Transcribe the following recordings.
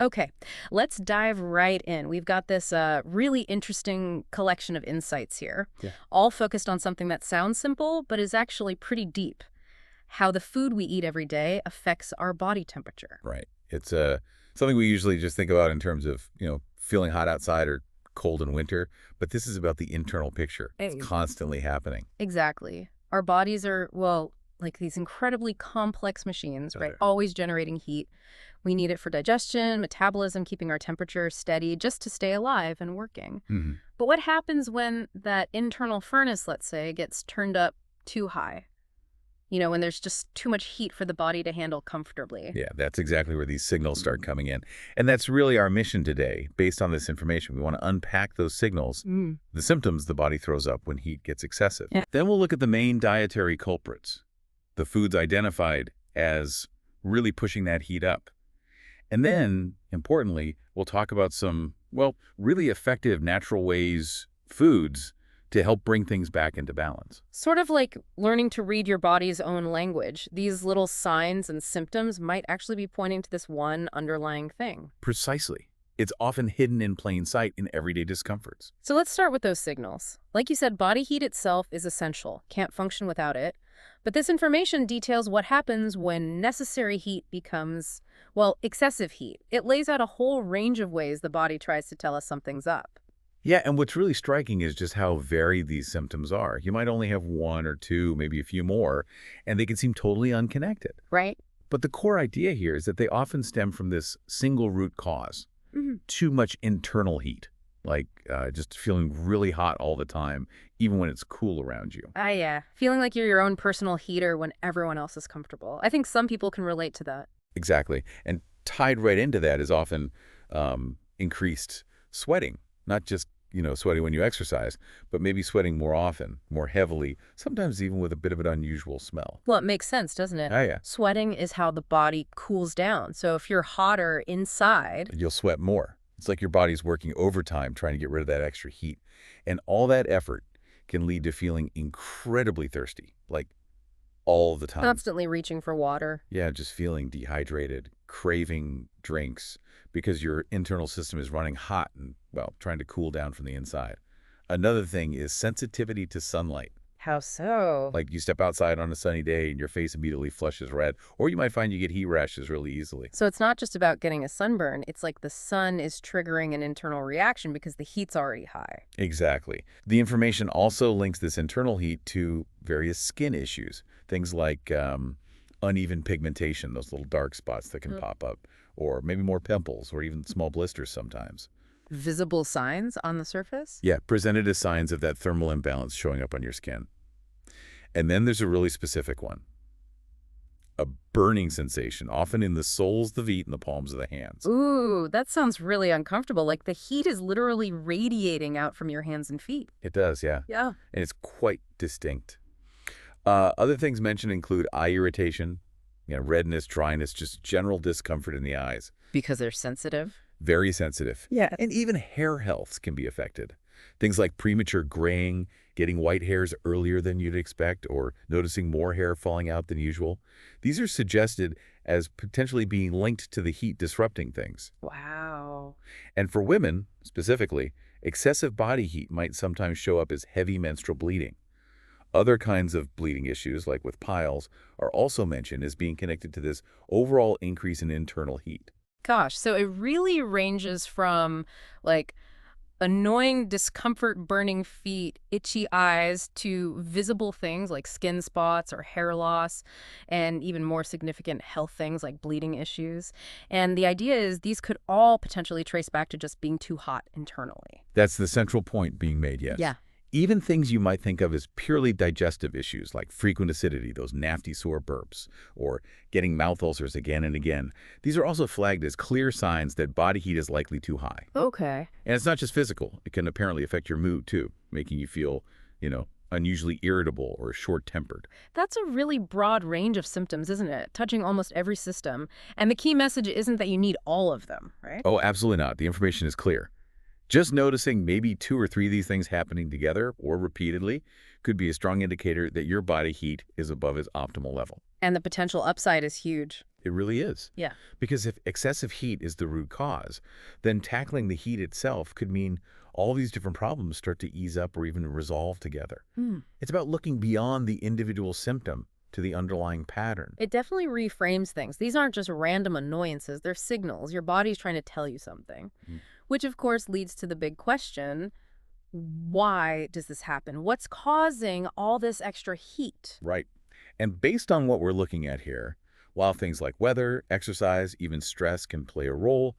Okay, let's dive right in. We've got this really interesting collection of insights here, Yeah. all focused on something that sounds simple, but is actually pretty deep. How the food we eat every day affects our body temperature. Right. It's something we usually just think about in terms of, feeling hot outside or cold in winter, but this is about the internal picture. It's Eh, constantly happening. Exactly. Our bodies are, well, like these incredibly complex machines, right? Other. Always generating heat. We need it for digestion, metabolism, keeping our temperature steady just to stay alive and working. Mhm. But what happens when that internal furnace, let's say, gets turned up too high? When there's just too much heat for the body to handle comfortably. Yeah, that's exactly where these signals start coming in. And that's really our mission today. Based on this information, we want to unpack those signals, Mm. the symptoms the body throws up when heat gets excessive. Yeah. Then we'll look at the main dietary culprits, the foods identified as really pushing that heat up. And then, importantly, we'll talk about some, really effective natural foods to help bring things back into balance. Sort of like learning to read your body's own language. These little signs and symptoms might actually be pointing to this one underlying thing. Precisely. It's often hidden in plain sight in everyday discomforts. So let's start with those signals. Like you said, body heat itself is essential. Can't function without it. But this information details what happens when necessary heat becomes, well, excessive heat. It lays out a whole range of ways the body tries to tell us something's up. Yeah, and what's really striking is just how varied these symptoms are. You might only have one or two, maybe a few more, and they can seem totally unconnected. Right? But the core idea here is that they often stem from this single root cause, Hmm. too much internal heat, like just feeling really hot all the time, even when it's cool around you. Ah, yeah. Feeling like you're your own personal heater when everyone else is comfortable. I think some people can relate to that. Exactly. And tied right into that is often increased sweating, not just sweating when you exercise, but maybe sweating more often, more heavily, sometimes even with a bit of an unusual smell. Well, it makes sense, doesn't it? Oh, yeah. Sweating is how the body cools down. So if you're hotter inside, You'll sweat more. It's like your body's working overtime trying to get rid of that extra heat. And all that effort can lead to feeling incredibly thirsty, like all the time. constantly reaching for water. Yeah, just feeling dehydrated, craving drinks because your internal system is running hot and, trying to cool down from the inside. Another thing is sensitivity to sunlight. How so? Like you step outside on a sunny day and your face immediately flushes red, or you might find you get heat rashes really easily. So it's not just about getting a sunburn. It's like the sun is triggering an internal reaction because the heat's already high. Exactly. The information also links this internal heat to various skin issues, things like uneven pigmentation, those little dark spots that can pop up, or maybe more pimples or even small blisters sometimes. Visible signs on the surface? Yeah, presented as signs of that thermal imbalance showing up on your skin. And then there's a really specific one, a burning sensation, often in the soles of the feet and the palms of the hands. Ooh, that sounds really uncomfortable. Like the heat is literally radiating out from your hands and feet. It does, yeah. Yeah. And it's quite distinct. Other things mentioned include eye irritation, redness, dryness, just general discomfort in the eyes. Because they're sensitive? Very sensitive. Yeah. And even hair health can be affected. Things like premature graying, getting white hairs earlier than you'd expect, or noticing more hair falling out than usual. These are suggested as potentially being linked to the heat disrupting things. Wow. And for women, specifically, excessive body heat might sometimes show up as heavy menstrual bleeding. Other kinds of bleeding issues, like with piles, are also mentioned as being connected to this overall increase in internal heat. Gosh, so it really ranges from like annoying discomfort, burning feet, itchy eyes, to visible things like skin spots or hair loss, and even more significant health things like bleeding issues. And the idea is these could all potentially trace back to just being too hot internally. That's the central point being made, yes. Yeah. Even things you might think of as purely digestive issues like frequent acidity, those nasty sore burps, or getting mouth ulcers again and again, these are also flagged as clear signs that body heat is likely too high. Okay. And it's not just physical. It can apparently affect your mood, too, making you feel, unusually irritable or short-tempered. That's a really broad range of symptoms, isn't it? Touching almost every system. And the key message isn't that you need all of them, right? Oh, absolutely not. The information is clear. Just noticing maybe 2 or 3 of these things happening together or repeatedly could be a strong indicator that your body heat is above its optimal level. And the potential upside is huge. It really is. Yeah. Because if excessive heat is the root cause, then tackling the heat itself could mean all these different problems start to ease up or even resolve together. Hmm. It's about looking beyond the individual symptom to the underlying pattern. It definitely reframes things. These aren't just random annoyances, they're signals. Your body's trying to tell you something. Mm. Which, of course, leads to the big question, why does this happen? What's causing all this extra heat? Right. And based on what we're looking at here, while things like weather, exercise, even stress can play a role,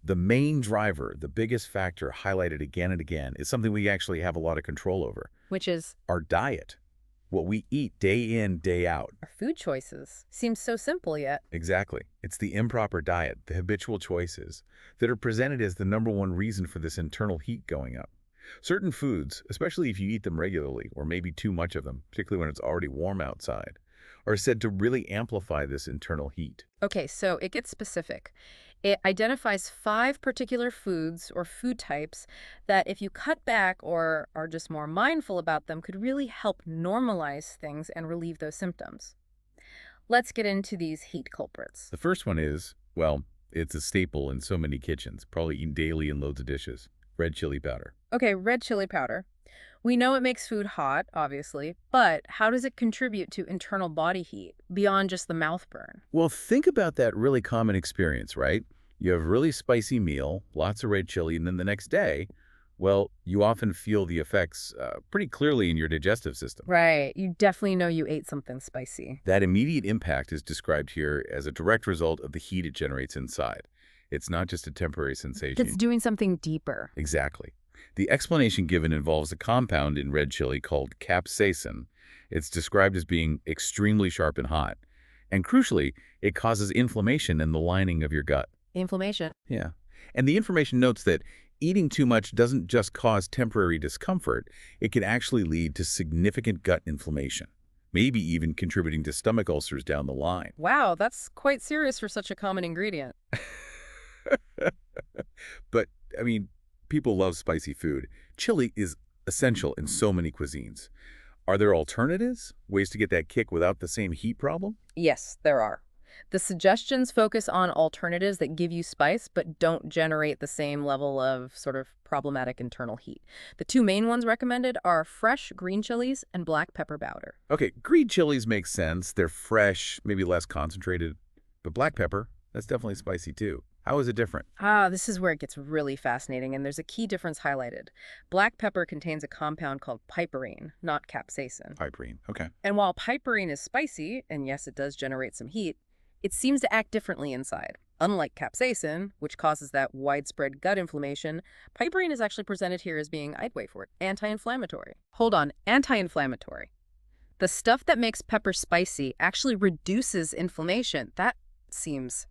the main driver, the biggest factor highlighted again and again, is something we actually have a lot of control over. Which is Our diet. What we eat day in, day out. our food choices. Seems so simple yet. Exactly. It's the improper diet, the habitual choices, that are presented as the #1 reason for this internal heat going up. Certain foods, especially if you eat them regularly, or maybe too much of them, particularly when it's already warm outside, are said to really amplify this internal heat. Okay, so it gets specific. It identifies 5 particular foods or food types that if you cut back or are just more mindful about them could really help normalize things and relieve those symptoms. Let's get into these heat culprits. The first one is, well, it's a staple in so many kitchens, probably eaten daily in loads of dishes. Red chili powder. Okay, red chili powder. We know it makes food hot, obviously, but how does it contribute to internal body heat beyond just the mouth burn? Well, think about that really common experience, right? You have a really spicy meal, lots of red chili, and then the next day, well, you often feel the effects pretty clearly in your digestive system. Right, you definitely know you ate something spicy. That immediate impact is described here as a direct result of the heat it generates inside. It's not just a temporary sensation. It's doing something deeper. Exactly. The explanation given involves a compound in red chili called capsaicin. It's described as being extremely sharp and hot. And crucially, it causes inflammation in the lining of your gut. Inflammation. Yeah. And the information notes that eating too much doesn't just cause temporary discomfort, it can actually lead to significant gut inflammation, maybe even contributing to stomach ulcers down the line. Wow, that's quite serious for such a common ingredient. But, I mean, people love spicy food. Chili is essential in so many cuisines. Are there alternatives? Ways to get that kick without the same heat problem? Yes, there are. The suggestions focus on alternatives that give you spice but don't generate the same level of sort of problematic internal heat. The 2 main ones recommended are fresh green chilies and black pepper powder. Okay, green chilies make sense. They're fresh, maybe less concentrated. But black pepper, that's definitely spicy too. How is it different? This is where it gets really fascinating, and there's a key difference highlighted. Black pepper contains a compound called piperine, not capsaicin. Piperine, okay. And while piperine is spicy, and yes, it does generate some heat, it seems to act differently inside. Unlike capsaicin, which causes that widespread gut inflammation, piperine is actually presented here as being, I'd wait for it, anti-inflammatory. Hold on, anti-inflammatory. The stuff that makes pepper spicy actually reduces inflammation. That seems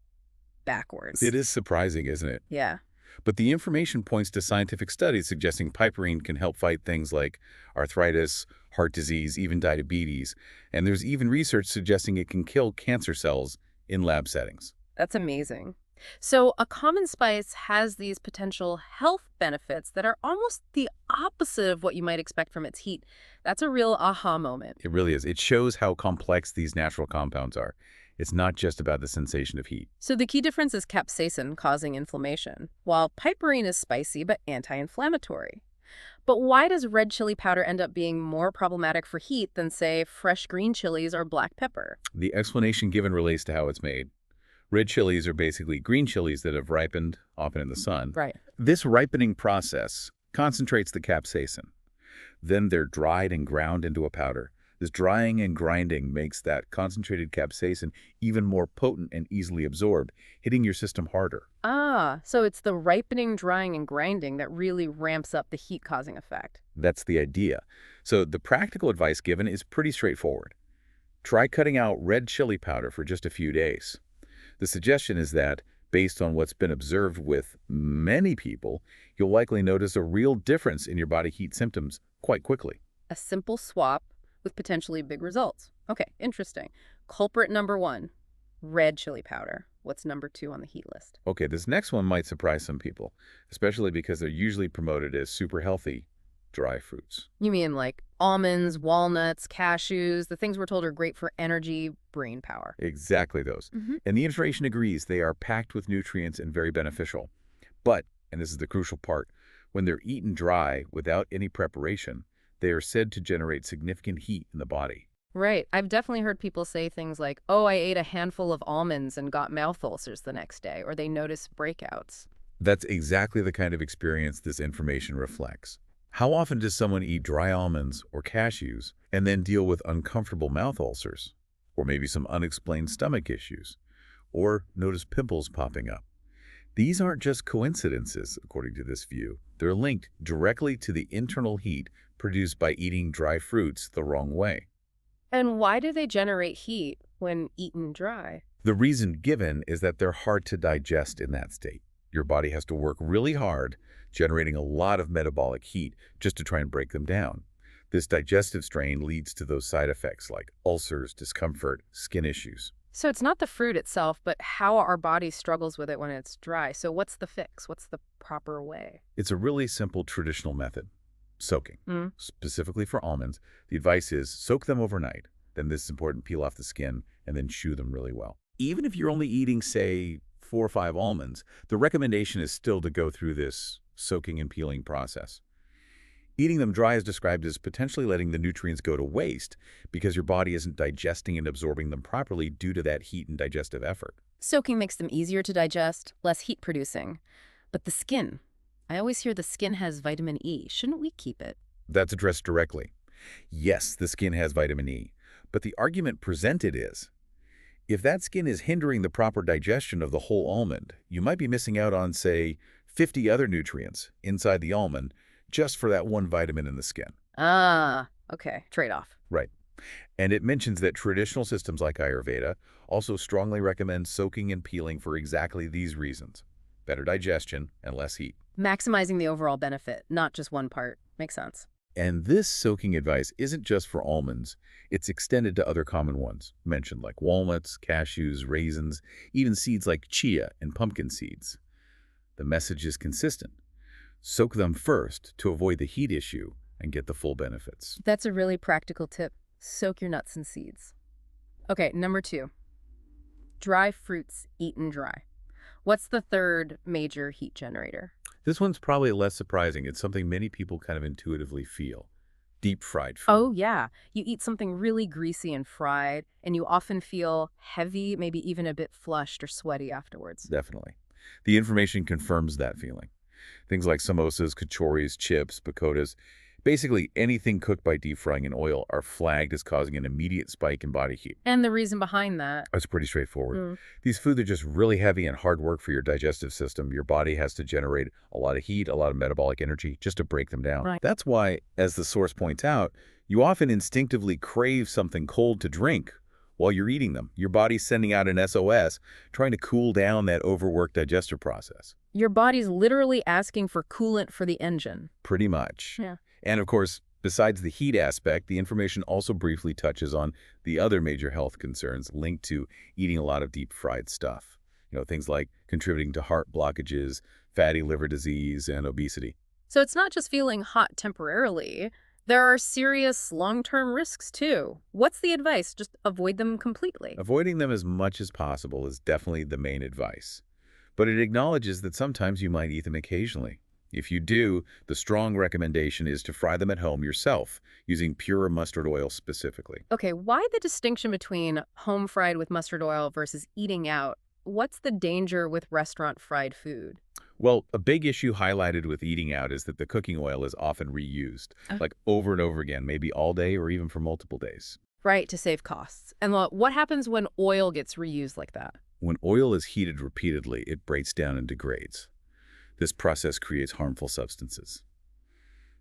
backwards. It is surprising, isn't it? Yeah. But the information points to scientific studies suggesting piperine can help fight things like arthritis, heart disease, even diabetes. And there's even research suggesting it can kill cancer cells in lab settings. That's amazing. So a common spice has these potential health benefits that are almost the opposite of what you might expect from its heat. That's a real aha moment. It really is. It shows how complex these natural compounds are. It's not just about the sensation of heat. So the key difference is capsaicin causing inflammation, while piperine is spicy but anti-inflammatory. But why does red chili powder end up being more problematic for heat than, say, fresh green chilies or black pepper? The explanation given relates to how it's made. Red chilies are basically green chilies that have ripened, often in the sun. Right. This ripening process concentrates the capsaicin. Then they're dried and ground into a powder. This drying and grinding makes that concentrated capsaicin even more potent and easily absorbed, hitting your system harder. So it's the ripening, drying, and grinding that really ramps up the heat-causing effect. That's the idea. So the practical advice given is pretty straightforward. Try cutting out red chili powder for just a few days. The suggestion is that, based on what's been observed with many people, you'll likely notice a real difference in your body heat symptoms quite quickly. A simple swap with potentially big results. Okay, interesting. Culprit number 1, red chili powder. What's number 2 on the heat list? Okay, this next one might surprise some people, especially because they're usually promoted as super healthy. dry fruits. You mean like almonds, walnuts, cashews, the things we're told are great for energy, brain power. Exactly those. Hmm. And the information agrees they are packed with nutrients and very beneficial. But, and this is the crucial part, when they're eaten dry without any preparation, they are said to generate significant heat in the body. Right. I've definitely heard people say things like, oh, I ate a handful of almonds and got mouth ulcers the next day, or they notice breakouts. That's exactly the kind of experience this information reflects. How often does someone eat dry almonds or cashews and then deal with uncomfortable mouth ulcers, or maybe some unexplained stomach issues, or notice pimples popping up? These aren't just coincidences, according to this view. They're linked directly to the internal heat produced by eating dry fruits the wrong way. And why do they generate heat when eaten dry? The reason given is that they're hard to digest in that state. Your body has to work really hard, generating a lot of metabolic heat just to try and break them down. This digestive strain leads to those side effects like ulcers, discomfort, skin issues. So it's not the fruit itself, but how our body struggles with it when it's dry. So what's the fix? What's the proper way? It's a really simple traditional method, soaking. Mm. Specifically for almonds, the advice is soak them overnight. Then this is important, peel off the skin and then chew them really well. Even if you're only eating, say, 4 or 5 almonds, the recommendation is still to go through this soaking and peeling process. Eating them dry is described as potentially letting the nutrients go to waste because your body isn't digesting and absorbing them properly due to that heat and digestive effort. Soaking makes them easier to digest, less heat producing. But the skin, I always hear the skin has vitamin E. Shouldn't we keep it? That's addressed directly. Yes, the skin has vitamin E, but the argument presented is, if that skin is hindering the proper digestion of the whole almond, you might be missing out on, say, 50 other nutrients inside the almond just for that one vitamin in the skin. Ah, okay. Trade-off. Right. And it mentions that traditional systems like Ayurveda also strongly recommend soaking and peeling for exactly these reasons: better digestion and less heat. Maximizing the overall benefit, not just one part. Makes sense. And this soaking advice isn't just for almonds. It's extended to other common ones mentioned like walnuts, cashews, raisins, even seeds like chia and pumpkin seeds. The message is consistent. Soak them first to avoid the heat issue and get the full benefits. That's a really practical tip. Soak your nuts and seeds. Okay, number 2. Dry fruits eaten dry. What's the third major heat generator? This one's probably less surprising. It's something many people kind of intuitively feel. Deep fried food. Oh, yeah. You eat something really greasy and fried, and you often feel heavy, maybe even a bit flushed or sweaty afterwards. Definitely. The information confirms that feeling. Things like samosas, kachoris, chips, pakodas, basically anything cooked by deep frying in oil are flagged as causing an immediate spike in body heat. And the reason behind that? It's pretty straightforward. Mm. These foods are just really heavy and hard work for your digestive system. Your body has to generate a lot of heat, a lot of metabolic energy just to break them down. Right. That's why, as the source points out, you often instinctively crave something cold to drink while you're eating them. Your body's sending out an SOS, trying to cool down that overworked digestive process. Your body's literally asking for coolant for the engine. Pretty much. Yeah. And of course, besides the heat aspect, the information also briefly touches on the other major health concerns linked to eating a lot of deep fried stuff. Things like contributing to heart blockages, fatty liver disease, and obesity. So it's not just feeling hot temporarily. There are serious long-term risks, too. What's the advice? Just avoid them completely. Avoiding them as much as possible is definitely the main advice. But it acknowledges that sometimes you might eat them occasionally. If you do, the strong recommendation is to fry them at home yourself, using pure mustard oil specifically. Okay, why the distinction between home fried with mustard oil versus eating out? What's the danger with restaurant fried food? Well, a big issue highlighted with eating out is that the cooking oil is often reused, like over and over again, maybe all day or even for multiple days. Right, to save costs. And what happens when oil gets reused like that? When oil is heated repeatedly, it breaks down and degrades. This process creates harmful substances.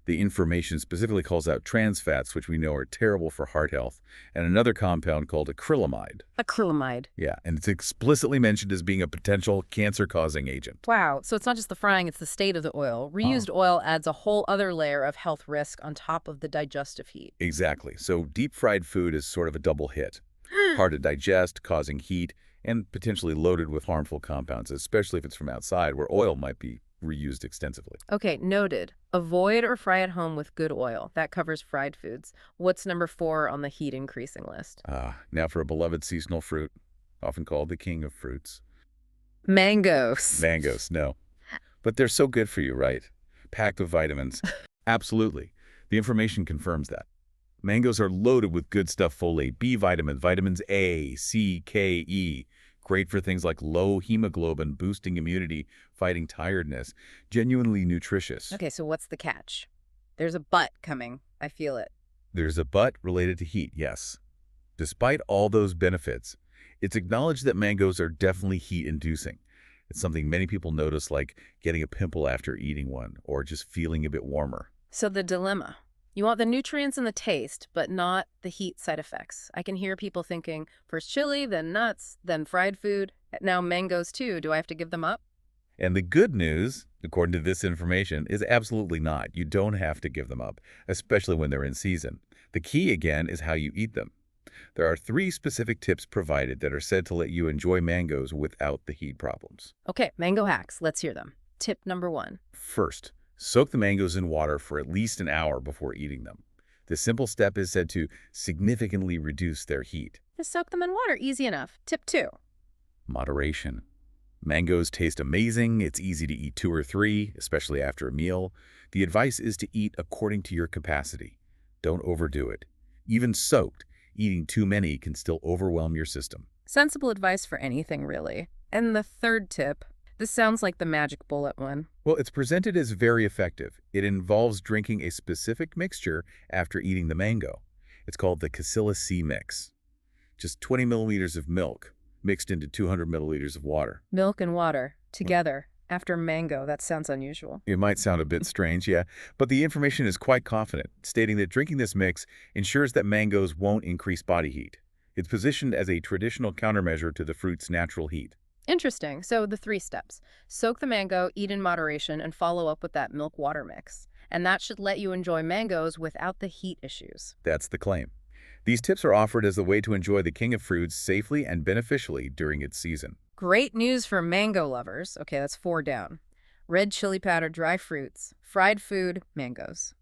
The information specifically calls out trans fats, which we know are terrible for heart health, and another compound called acrylamide. Acrylamide. Yeah, and it's explicitly mentioned as being a potential cancer-causing agent. Wow, so it's not just the frying, it's the state of the oil. Reused oil adds a whole other layer of health risk on top of the digestive heat. Exactly. So deep-fried food is sort of a double hit. Hard to digest, causing heat, and potentially loaded with harmful compounds, especially if it's from outside where oil might be reused extensively. Okay, noted. Avoid or fry at home with good oil. That covers fried foods. What's number 4 on the heat increasing list? Now for a beloved seasonal fruit, often called the king of fruits. Mangoes. Mangoes, no. But they're so good for you, right? Packed with vitamins. Absolutely. The information confirms that. Mangoes are loaded with good stuff: folate, B vitamins, vitamins A, C, K, E. Great for things like low hemoglobin, boosting immunity, fighting tiredness. Genuinely nutritious. Okay, so what's the catch? There's a but coming. I feel it. There's a but related to heat, yes. Despite all those benefits, it's acknowledged that mangoes are definitely heat-inducing. It's something many people notice, like getting a pimple after eating one, or just feeling a bit warmer. So the dilemma. You want the nutrients and the taste, but not the heat side effects. I can hear people thinking, first chili, then nuts, then fried food, now mangoes too. Do I have to give them up? And the good news, according to this information, is absolutely not. You don't have to give them up, especially when they're in season. The key, again, is how you eat them. There are 3 specific tips provided that are said to let you enjoy mangoes without the heat problems. Okay, mango hacks. Let's hear them. Tip number 1. First, soak the mangoes in water for at least an hour before eating them. This simple step is said to significantly reduce their heat. Just soak them in water. Easy enough. Tip 2. Moderation. Mangoes taste amazing. It's easy to eat 2 or 3, especially after a meal. The advice is to eat according to your capacity. Don't overdo it. Even soaked, eating too many can still overwhelm your system. Sensible advice for anything, really. And the 3rd tip. This sounds like the magic bullet one. Well, it's presented as very effective. It involves drinking a specific mixture after eating the mango. It's called the Casilla C mix. Just 20 milliliters of milk mixed into 200 milliliters of water. Milk and water together after mango. That sounds unusual. It might sound a bit strange, yeah, but the information is quite confident, stating that drinking this mix ensures that mangoes won't increase body heat. It's positioned as a traditional countermeasure to the fruit's natural heat. Interesting. So the 3 steps. Soak the mango, eat in moderation, and follow up with that milk-water mix. And that should let you enjoy mangoes without the heat issues. That's the claim. These tips are offered as a way to enjoy the king of fruits safely and beneficially during its season. Great news for mango lovers. Okay, that's 4 down. Red chili powder, dry fruits, fried food, mangoes.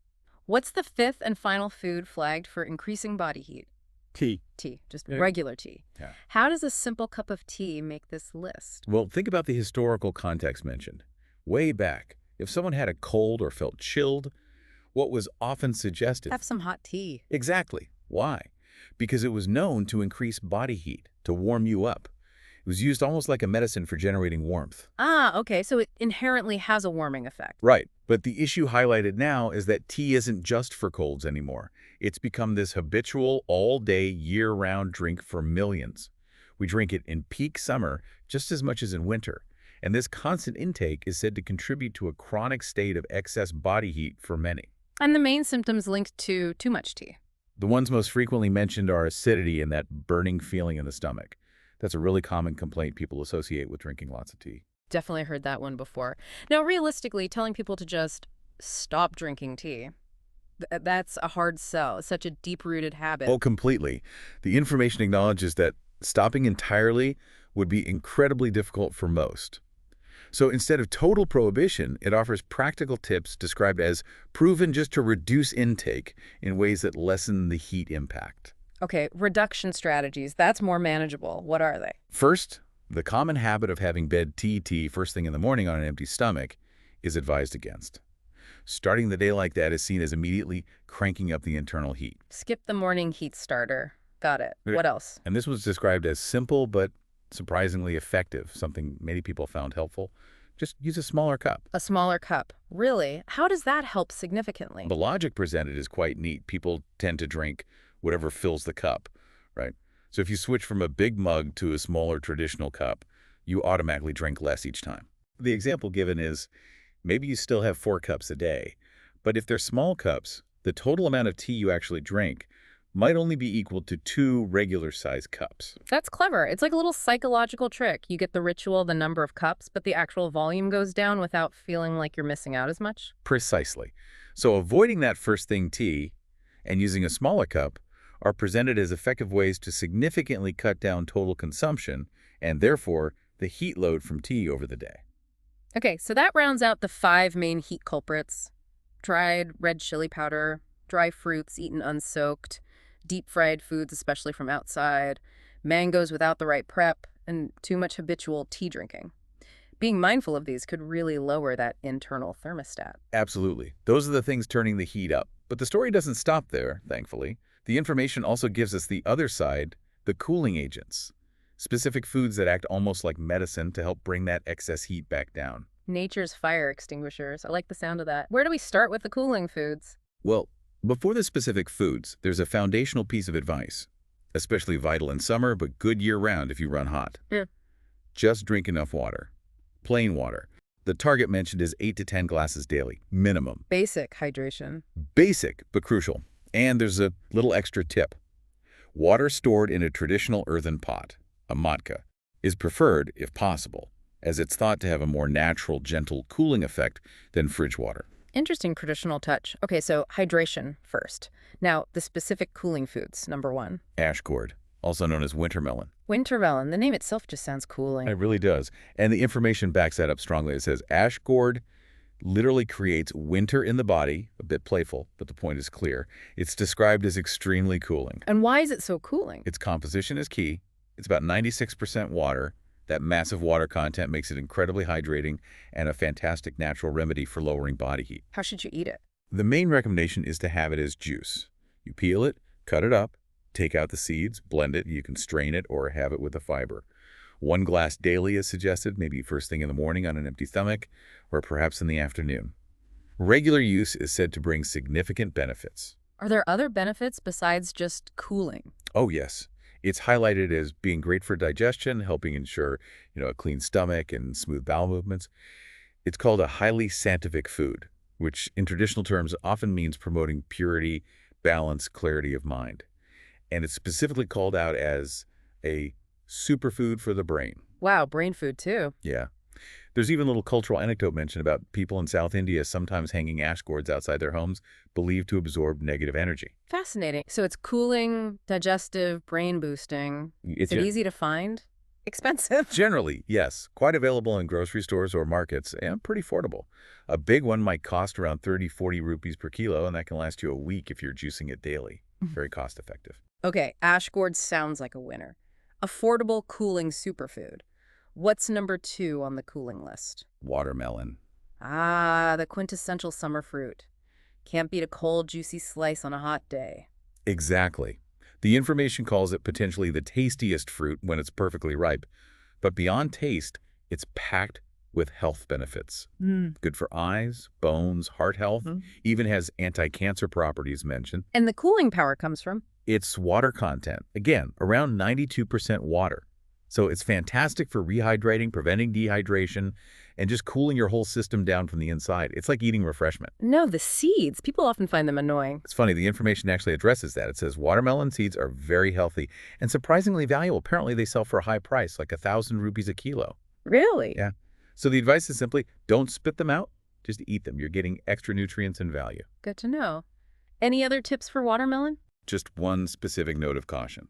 What's the 5th and final food flagged for increasing body heat? Tea. Tea, just regular tea. Yeah. How does a simple cup of tea make this list? Well, think about the historical context mentioned. Way back, if someone had a cold or felt chilled, what was often suggested? Have some hot tea. Exactly. Why? Because it was known to increase body heat, to warm you up. It was used almost like a medicine for generating warmth. Ah, okay, so it inherently has a warming effect. Right. But the issue highlighted now is that tea isn't just for colds anymore. It's become this habitual, all-day, year-round drink for millions. We drink it in peak summer just as much as in winter. And this constant intake is said to contribute to a chronic state of excess body heat for many. And the main symptoms linked to too much tea. The ones most frequently mentioned are acidity and that burning feeling in the stomach. That's a really common complaint people associate with drinking lots of tea. Definitely heard that one before. Now, realistically, telling people to just stop drinking tea, that's a hard sell. It's such a deep-rooted habit. Oh, completely. The information acknowledges that stopping entirely would be incredibly difficult for most. So instead of total prohibition, it offers practical tips described as proven just to reduce intake in ways that lessen the heat impact. Okay, reduction strategies. That's more manageable. What are they? First, the common habit of having bed tea first thing in the morning on an empty stomach is advised against. Starting the day like that is seen as immediately cranking up the internal heat. Skip the morning heat starter. Got it. What else? And this was described as simple but surprisingly effective, something many people found helpful. Just use a smaller cup. A smaller cup. Really? How does that help significantly? The logic presented is quite neat. People tend to drink whatever fills the cup, right? So if you switch from a big mug to a smaller traditional cup, you automatically drink less each time. The example given is maybe you still have 4 cups a day, but if they're small cups, the total amount of tea you actually drink might only be equal to 2 regular-sized cups. That's clever. It's like a little psychological trick. You get the ritual, the number of cups, but the actual volume goes down without feeling like you're missing out as much. Precisely. So avoiding that first thing tea and using a smaller cup are presented as effective ways to significantly cut down total consumption and therefore the heat load from tea over the day. Okay, so that rounds out the 5 main heat culprits: dried red chili powder, dry fruits eaten unsoaked, deep-fried foods, especially from outside, mangoes without the right prep, and too much habitual tea drinking. Being mindful of these could really lower that internal thermostat. Absolutely. Those are the things turning the heat up. But the story doesn't stop there, thankfully. The information also gives us the other side, the cooling agents. Specific foods that act almost like medicine to help bring that excess heat back down. Nature's fire extinguishers. I like the sound of that. Where do we start with the cooling foods? Well, before the specific foods, there's a foundational piece of advice, especially vital in summer, but good year-round if you run hot. Yeah. Just drink enough water. Plain water. The target mentioned is 8 to 10 glasses daily, minimum. Basic hydration. Basic, but crucial. And there's a little extra tip. Water stored in a traditional earthen pot, a matka, is preferred if possible, as it's thought to have a more natural, gentle cooling effect than fridge water. Interesting traditional touch. Okay, so hydration first. Now, the specific cooling foods, number 1. Ash gourd, also known as winter melon. Winter melon. The name itself just sounds cooling. It really does. And the information backs that up strongly. It says ash gourd literally creates winter in the body, a bit playful, but the point is clear. It's described as extremely cooling. And why is it so cooling? Its composition is key. It's about 96% water. That massive water content makes it incredibly hydrating and a fantastic natural remedy for lowering body heat. How should you eat it? The main recommendation is to have it as juice. You peel it, cut it up, take out the seeds, blend it. You can strain it or have it with the fiber. 1 glass daily is suggested, maybe first thing in the morning on an empty stomach, or perhaps in the afternoon. Regular use is said to bring significant benefits. Are there other benefits besides just cooling? Oh, yes. It's highlighted as being great for digestion, helping ensure, a clean stomach and smooth bowel movements. It's called a highly sanctific food, which in traditional terms often means promoting purity, balance, clarity of mind. And it's specifically called out as a superfood for the brain. Wow, brain food too. Yeah. There's even a little cultural anecdote mentioned about people in South India sometimes hanging ash gourds outside their homes, believed to absorb negative energy. Fascinating. So it's cooling, digestive, brain boosting. Is it easy to find? Expensive? Generally, yes. Quite available in grocery stores or markets, and pretty affordable. A big one might cost around 30–40 rupees per kilo, and that can last you a week if you're juicing it daily. Very cost effective. Okay, ash gourd sounds like a winner. Affordable, cooling superfood. What's number 2 on the cooling list? Watermelon. Ah, the quintessential summer fruit. Can't beat a cold, juicy slice on a hot day. Exactly. The information calls it potentially the tastiest fruit when it's perfectly ripe. But beyond taste, it's packed with health benefits. Good for eyes, bones, heart health, even has anti-cancer properties mentioned. And the cooling power comes from? Its water content, again, around 92% water. So it's fantastic for rehydrating, preventing dehydration, and just cooling your whole system down from the inside. It's like eating refreshment. No, the seeds. People often find them annoying. It's funny, the information actually addresses that. It says watermelon seeds are very healthy and surprisingly valuable. Apparently they sell for a high price, like 1,000 rupees a kilo. Really? Yeah. So the advice is simply, don't spit them out, just eat them. You're getting extra nutrients and value. Good to know. Any other tips for watermelon? Just one specific note of caution.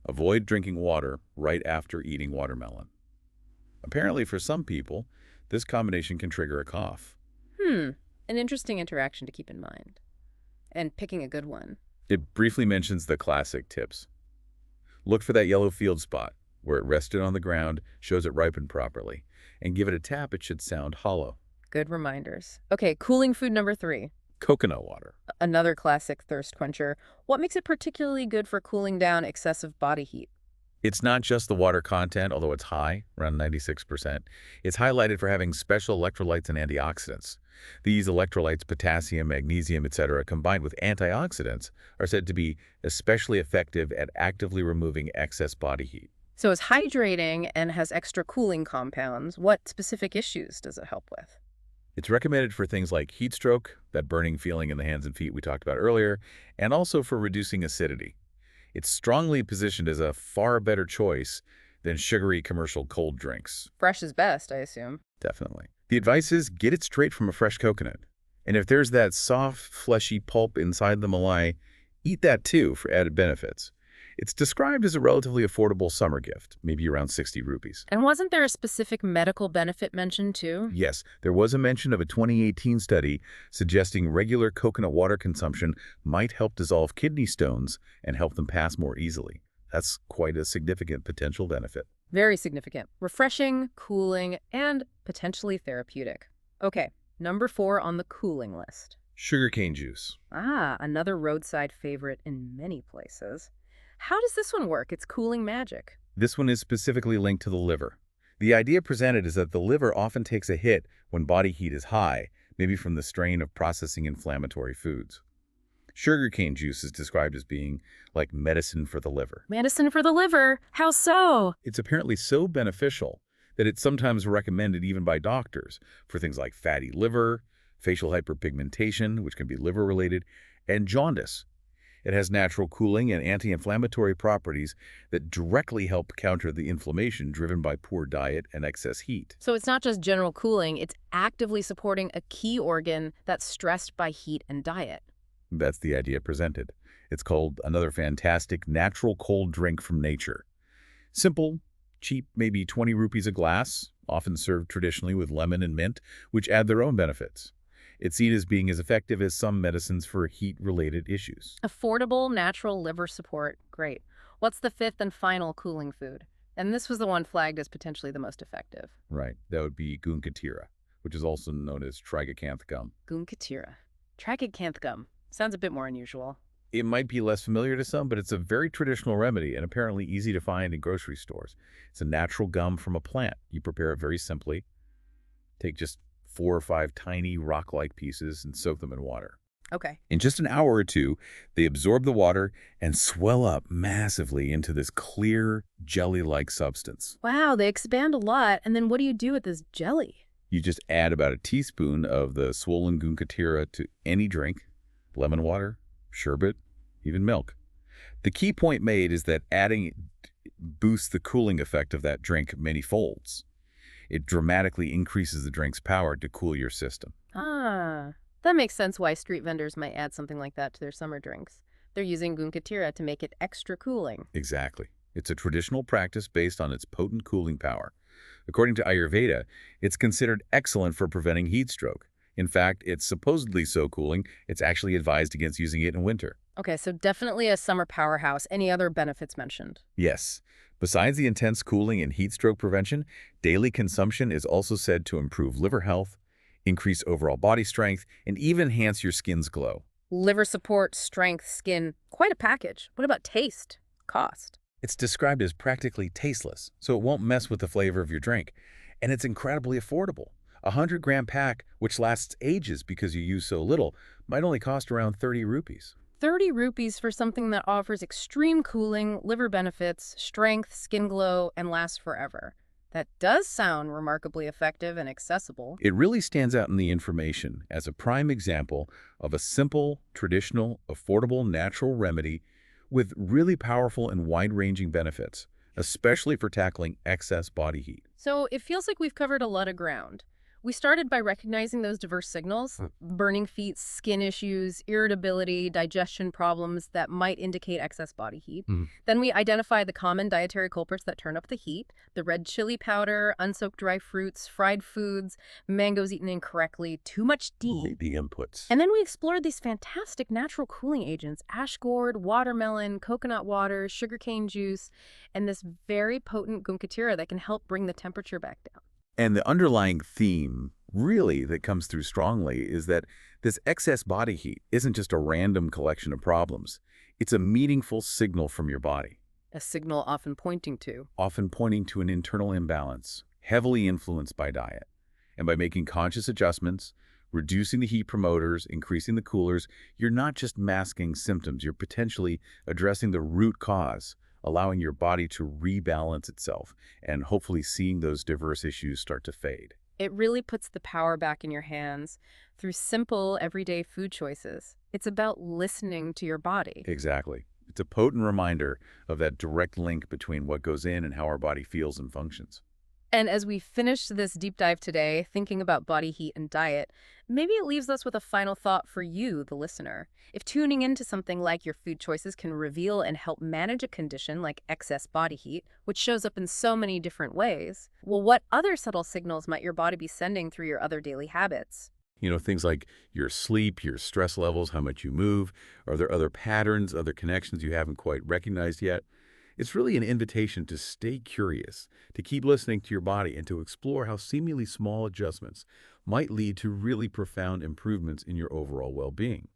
Avoid drinking water right after eating watermelon. Apparently, for some people, this combination can trigger a cough. An interesting interaction to keep in mind. And picking a good one. It briefly mentions the classic tips. Look for that yellow field spot. Where it rested on the ground shows it ripened properly. And give it a tap, it should sound hollow. Good reminders. Okay, cooling food number 3. Coconut water. Another classic thirst quencher. What makes it particularly good for cooling down excessive body heat? It's not just the water content, although it's high, around 96%. It's highlighted for having special electrolytes and antioxidants. These electrolytes, potassium, magnesium, etc., combined with antioxidants, are said to be especially effective at actively removing excess body heat. So it's hydrating and has extra cooling compounds. What specific issues does it help with? It's recommended for things like heat stroke, that burning feeling in the hands and feet we talked about earlier, and also for reducing acidity. It's strongly positioned as a far better choice than sugary commercial cold drinks. Fresh is best, I assume. Definitely. The advice is get it straight from a fresh coconut. And if there's that soft, fleshy pulp inside the malai, eat that too for added benefits. It's described as a relatively affordable summer gift, maybe around 60 rupees. And wasn't there a specific medical benefit mentioned too? Yes, there was a mention of a 2018 study suggesting regular coconut water consumption might help dissolve kidney stones and help them pass more easily. That's quite a significant potential benefit. Very significant. Refreshing, cooling, and potentially therapeutic. Okay, number 4 on the cooling list. Sugarcane juice. Ah, another roadside favorite in many places. How does this one work? It's cooling magic. This one is specifically linked to the liver. The idea presented is that the liver often takes a hit when body heat is high, maybe from the strain of processing inflammatory foods. Sugarcane juice is described as being like medicine for the liver. Medicine for the liver. How so? It's apparently so beneficial that it's sometimes recommended even by doctors for things like fatty liver, facial hyperpigmentation, which can be liver-related, and jaundice. It has natural cooling and anti-inflammatory properties that directly help counter the inflammation driven by poor diet and excess heat. So it's not just general cooling, it's actively supporting a key organ that's stressed by heat and diet. That's the idea presented. It's called another fantastic natural cold drink from nature. Simple, cheap, maybe 20 rupees a glass, often served traditionally with lemon and mint, which add their own benefits. It's seen as being as effective as some medicines for heat-related issues. Affordable, natural liver support. Great. What's the 5th and final cooling food? And this was the one flagged as potentially the most effective. Right. That would be katira, which is also known as tragacanth gum. Katira. Tragacanth gum. Sounds a bit more unusual. It might be less familiar to some, but it's a very traditional remedy and apparently easy to find in grocery stores. It's a natural gum from a plant. You prepare it very simply. Take just 4 or 5 tiny rock-like pieces and soak them in water. Okay. In just an hour or two, they absorb the water and swell up massively into this clear, jelly-like substance. Wow, they expand a lot. And then what do you do with this jelly? You just add about a teaspoon of the swollen gunkatira to any drink, lemon water, sherbet, even milk. The key point made is that adding boosts the cooling effect of that drink many folds. It dramatically increases the drink's power to cool your system. Ah, that makes sense why street vendors might add something like that to their summer drinks. They're using gunkatira to make it extra cooling. Exactly. It's a traditional practice based on its potent cooling power. According to Ayurveda, it's considered excellent for preventing heat stroke. In fact, it's supposedly so cooling, it's actually advised against using it in winter. Okay, so definitely a summer powerhouse. Any other benefits mentioned? Yes. Besides the intense cooling and heat stroke prevention, daily consumption is also said to improve liver health, increase overall body strength, and even enhance your skin's glow. Liver support, strength, skin, quite a package. What about taste? Cost? It's described as practically tasteless, so it won't mess with the flavor of your drink. And it's incredibly affordable. A 100-gram pack, which lasts ages because you use so little, might only cost around 30 rupees. 30 rupees for something that offers extreme cooling, liver benefits, strength, skin glow, and lasts forever. That does sound remarkably effective and accessible. It really stands out in the information as a prime example of a simple, traditional, affordable, natural remedy with really powerful and wide-ranging benefits, especially for tackling excess body heat. So it feels like we've covered a lot of ground. We started by recognizing those diverse signals, burning feet, skin issues, irritability, digestion problems that might indicate excess body heat. Then we identified the common dietary culprits that turn up the heat, the red chili powder, unsoaked dry fruits, fried foods, mangoes eaten incorrectly, too much D. The inputs. And then we explored these fantastic natural cooling agents, ash gourd, watermelon, coconut water, sugarcane juice, and this very potent gunkatira that can help bring the temperature back down. And the underlying theme, really, that comes through strongly is that this excess body heat isn't just a random collection of problems. It's a meaningful signal from your body. A signal often pointing to an internal imbalance, heavily influenced by diet. And by making conscious adjustments, reducing the heat promoters, increasing the coolers, you're not just masking symptoms, you're potentially addressing the root cause, allowing your body to rebalance itself and hopefully seeing those diverse issues start to fade. It really puts the power back in your hands through simple, everyday food choices. It's about listening to your body. Exactly. It's a potent reminder of that direct link between what goes in and how our body feels and functions. And as we finish this deep dive today, thinking about body heat and diet, maybe it leaves us with a final thought for you, the listener. If tuning into something like your food choices can reveal and help manage a condition like excess body heat, which shows up in so many different ways, well, what other subtle signals might your body be sending through your other daily habits? Things like your sleep, your stress levels, how much you move. Are there other patterns, other connections you haven't quite recognized yet? It's really an invitation to stay curious, to keep listening to your body, and to explore how seemingly small adjustments might lead to really profound improvements in your overall well-being.